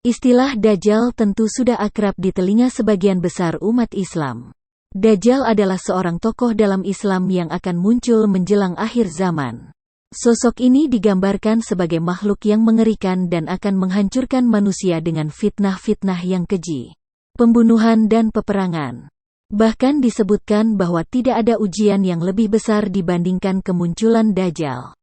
Istilah Dajjal tentu sudah akrab di telinga sebagian besar umat Islam. Dajjal adalah seorang tokoh dalam Islam yang akan muncul menjelang akhir zaman. Sosok ini digambarkan sebagai makhluk yang mengerikan dan akan menghancurkan manusia dengan fitnah-fitnah yang keji, pembunuhan dan peperangan. Bahkan disebutkan bahwa tidak ada ujian yang lebih besar dibandingkan kemunculan Dajjal.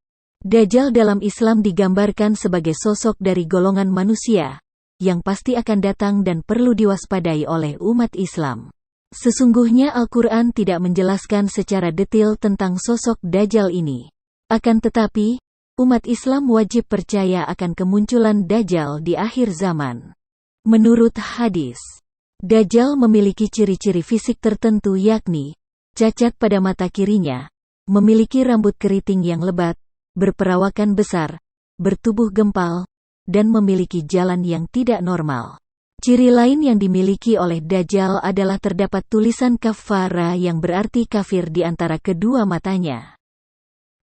Dajjal dalam Islam digambarkan sebagai sosok dari golongan manusia yang pasti akan datang dan perlu diwaspadai oleh umat Islam. Sesungguhnya Al-Quran tidak menjelaskan secara detail tentang sosok Dajjal ini. Akan tetapi, umat Islam wajib percaya akan kemunculan Dajjal di akhir zaman. Menurut hadis, Dajjal memiliki ciri-ciri fisik tertentu yakni cacat pada mata kirinya, memiliki rambut keriting yang lebat, berperawakan besar, bertubuh gempal, dan memiliki jalan yang tidak normal. Ciri lain yang dimiliki oleh Dajjal adalah terdapat tulisan kafara yang berarti kafir di antara kedua matanya.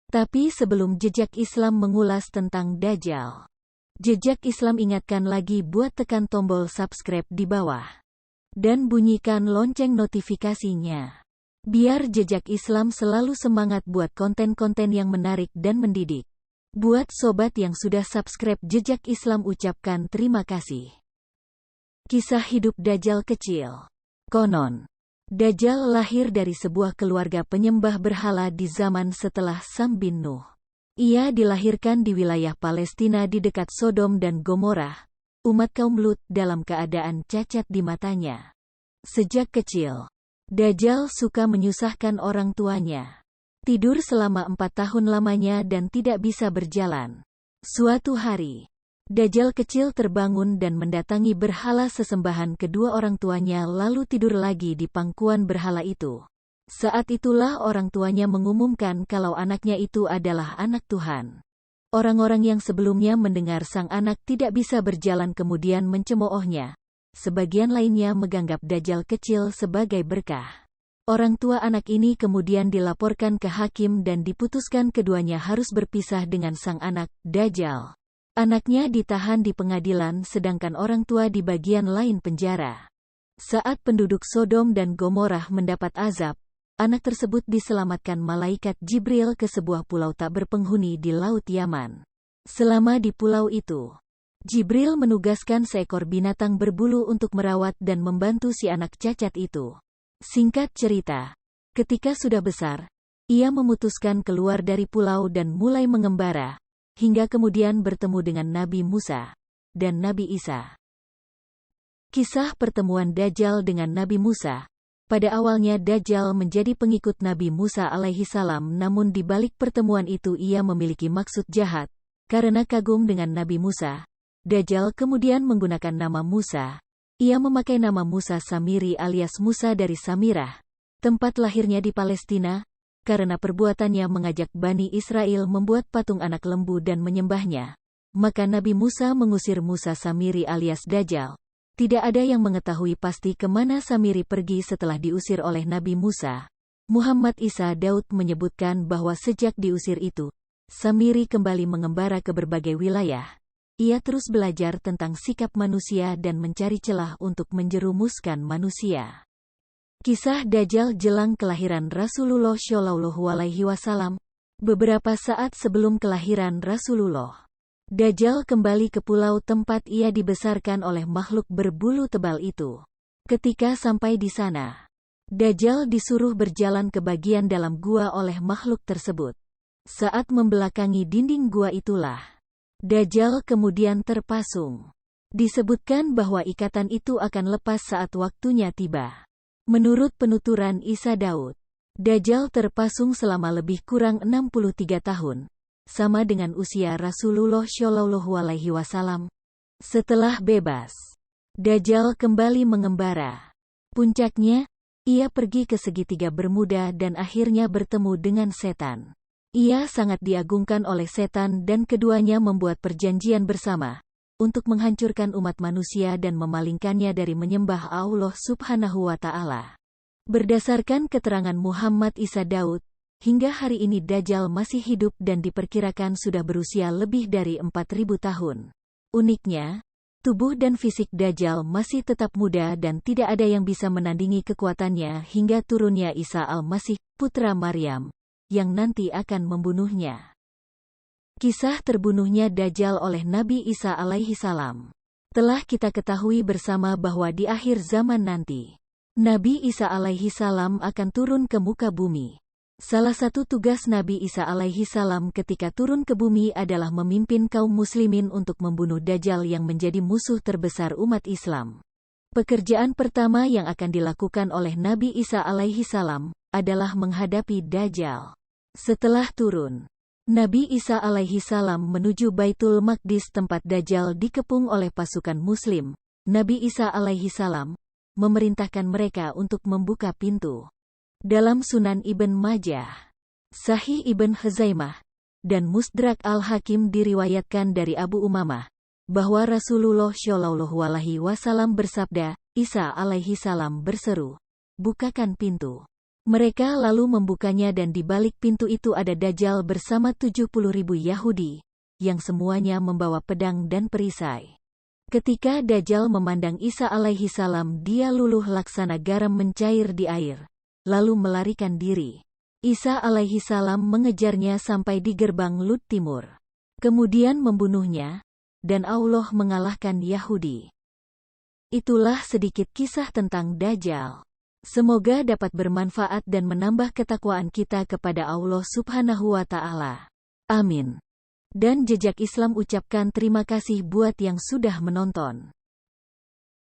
Tapi sebelum Jejak Islam mengulas tentang Dajjal, Jejak Islam ingatkan lagi buat tekan tombol subscribe di bawah dan bunyikan lonceng notifikasinya, biar Jejak Islam selalu semangat buat konten-konten yang menarik dan mendidik. Buat sobat yang sudah subscribe Jejak Islam ucapkan terima kasih. Kisah hidup Dajjal kecil. Konon, Dajjal lahir dari sebuah keluarga penyembah berhala di zaman setelah Sam bin Nuh. Ia dilahirkan di wilayah Palestina di dekat Sodom dan Gomorrah, umat kaum Lut dalam keadaan cacat di matanya. Sejak kecil, Dajjal suka menyusahkan orang tuanya. Tidur selama 4 tahun lamanya dan tidak bisa berjalan. Suatu hari, Dajjal kecil terbangun dan mendatangi berhala sesembahan kedua orang tuanya lalu tidur lagi di pangkuan berhala itu. Saat itulah orang tuanya mengumumkan kalau anaknya itu adalah anak Tuhan. Orang-orang yang sebelumnya mendengar sang anak tidak bisa berjalan kemudian mencemoohnya. Sebagian lainnya menganggap Dajjal kecil sebagai berkah. Orang tua anak ini kemudian dilaporkan ke hakim dan diputuskan keduanya harus berpisah dengan sang anak, Dajjal. Anaknya ditahan di pengadilan sedangkan orang tua di bagian lain penjara. Saat penduduk Sodom dan Gomorrah mendapat azab, anak tersebut diselamatkan malaikat Jibril ke sebuah pulau tak berpenghuni di Laut Yaman. Selama di pulau itu, Jibril menugaskan seekor binatang berbulu untuk merawat dan membantu si anak cacat itu. Singkat cerita, ketika sudah besar, ia memutuskan keluar dari pulau dan mulai mengembara, hingga kemudian bertemu dengan Nabi Musa dan Nabi Isa. Kisah pertemuan Dajjal dengan Nabi Musa. Pada awalnya Dajjal menjadi pengikut Nabi Musa alaihi salam, namun di balik pertemuan itu ia memiliki maksud jahat. Karena kagum dengan Nabi Musa, Dajjal kemudian menggunakan nama Musa. Ia memakai nama Musa Samiri alias Musa dari Samirah, tempat lahirnya di Palestina, karena perbuatannya mengajak Bani Israel membuat patung anak lembu dan menyembahnya. Maka Nabi Musa mengusir Musa Samiri alias Dajjal. Tidak ada yang mengetahui pasti kemana Samiri pergi setelah diusir oleh Nabi Musa. Muhammad Isa Daud menyebutkan bahwa sejak diusir itu, Samiri kembali mengembara ke berbagai wilayah. Ia terus belajar tentang sikap manusia dan mencari celah untuk menjerumuskan manusia. Kisah Dajjal jelang kelahiran Rasulullah Shallallahu Alaihi Wasallam. Beberapa saat sebelum kelahiran Rasulullah, Dajjal kembali ke pulau tempat ia dibesarkan oleh makhluk berbulu tebal itu. Ketika sampai di sana, Dajjal disuruh berjalan ke bagian dalam gua oleh makhluk tersebut. Saat membelakangi dinding gua itulah, Dajjal kemudian terpasung. Disebutkan bahwa ikatan itu akan lepas saat waktunya tiba. Menurut penuturan Isa Daud, Dajjal terpasung selama lebih kurang 63 tahun, sama dengan usia Rasulullah Shallallahu Alaihi Wasallam. Setelah bebas, Dajjal kembali mengembara. Puncaknya, ia pergi ke segitiga Bermuda dan akhirnya bertemu dengan setan. Ia sangat diagungkan oleh setan dan keduanya membuat perjanjian bersama untuk menghancurkan umat manusia dan memalingkannya dari menyembah Allah Subhanahu wa Ta'ala. Berdasarkan keterangan Muhammad Isa Daud, hingga hari ini Dajjal masih hidup dan diperkirakan sudah berusia lebih dari 4.000 tahun. Uniknya, Tubuh dan fisik Dajjal masih tetap muda dan tidak ada yang bisa menandingi kekuatannya hingga turunnya Isa Al-Masih, putra Maryam, yang nanti akan membunuhnya. Kisah terbunuhnya Dajjal oleh Nabi Isa alaihi salam. Telah kita ketahui bersama bahwa di akhir zaman nanti, Nabi Isa alaihi salam akan turun ke muka bumi. Salah satu tugas Nabi Isa alaihi salam ketika turun ke bumi adalah memimpin kaum muslimin untuk membunuh Dajjal yang menjadi musuh terbesar umat Islam. Pekerjaan pertama yang akan dilakukan oleh Nabi Isa alaihi salam adalah menghadapi Dajjal. Setelah turun, Nabi Isa alaihi salam menuju Baitul Maqdis tempat Dajjal dikepung oleh pasukan muslim. Nabi Isa alaihi salam memerintahkan mereka untuk membuka pintu. Dalam Sunan Ibn Majah, Sahih Ibn Khuzaimah, dan Mustadrak Al-Hakim diriwayatkan dari Abu Umamah, bahwa Rasulullah Shallallahu Alaihi Wasallam bersabda, Isa alaihi salam berseru, "Bukakan pintu." Mereka lalu membukanya dan di balik pintu itu ada Dajjal bersama 70.000 Yahudi, yang semuanya membawa pedang dan perisai. Ketika Dajjal memandang Isa alaihi salam, dia luluh laksana garam mencair di air, lalu melarikan diri. Isa alaihi salam mengejarnya sampai di gerbang Lut Timur. Kemudian membunuhnya, dan Allah mengalahkan Yahudi. Itulah sedikit kisah tentang Dajjal. Semoga dapat bermanfaat dan menambah ketakwaan kita kepada Allah Subhanahu wa Ta'ala. Amin. Dan Jejak Islam ucapkan terima kasih buat yang sudah menonton.